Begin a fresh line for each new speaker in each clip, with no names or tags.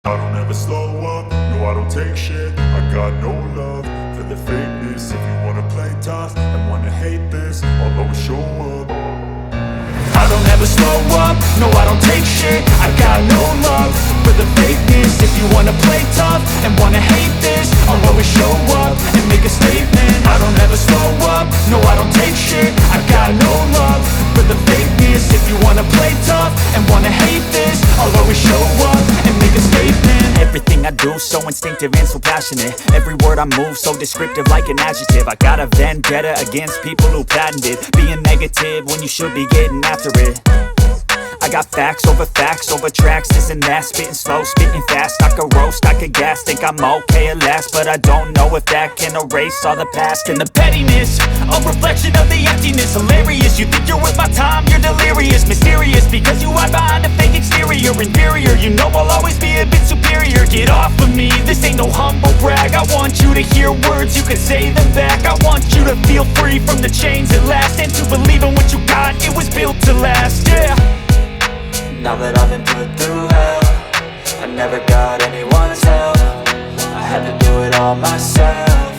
I don't ever slow up, no I don't take shit. I got no love for the fakeness. If you wanna play tough and wanna hate this, I'll always show up. I don't ever slow up, no I don't take shit. I got no love for the fakeness. If you wanna play tough and wanna hate this, I'll always show up and make a statement. I don't ever slow up, no I don't take shit. I got no love for the fakeness. If you wanna play tough and wanna hate this, I'll always show up and make a statement.
Everything I do so instinctive and so passionate. Every word I move so descriptive like an adjective. I got a vendetta against people who patented being negative when you should be getting after it. I got facts over tracks, this and that. Spitting slow, spitting fast, I could roast, I could gas. Think I'm okay at last, but I don't know if that can erase all the past. And the pettiness, a reflection of the emptiness. Hilarious, you think you're worth my time, you're delirious. Mysterious, because you hide behind a fake exterior. Inferior, you know I'll always be a bit superior. Get off of me, this ain't no humble brag. I want you to hear words, you can say them back. I want you to feel free from the chains at last, and to believe in what you got, it was built to last, yeah.
Now that I've been put through hell, I never got anyone's help. I had to do it all myself.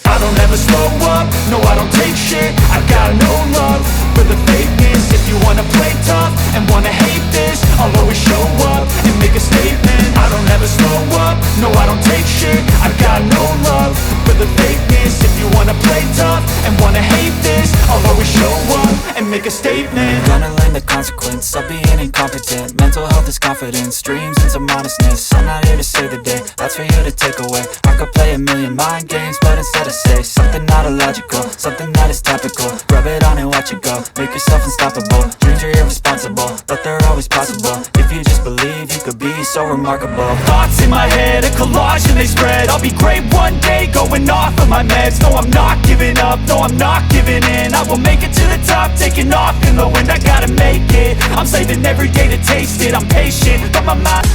I don't ever slow up, no I don't take shit. I got no love for the fakeness. If you wanna play tough and wanna hate this, I'll always show up and make a statement. I don't ever slow up, no I don't take shit. I got no love for the fakeness. If you wanna play tough and wanna hate this, I'll always show up and make a statement.
Gonna learn the consequence of being incompetent. Mental health is confidence, dreams and some honestness. I'm not here to save the day, that's for you to take away. I could play a million mind games, but instead I say something not illogical, something that is topical. Rub it on and watch it go, make yourself unstoppable. Dreams are irresponsible, but they're always possible. If you just believe, you could be so remarkable.
Thoughts in my head, a collage and they spread. I'll be great one day, going off of my meds. No, I'm not giving up, no, I'm not giving in. I will make it to the top, taking off in the wind. I gotta make it, I'm saving every day to taste it. I'm patient, but my mind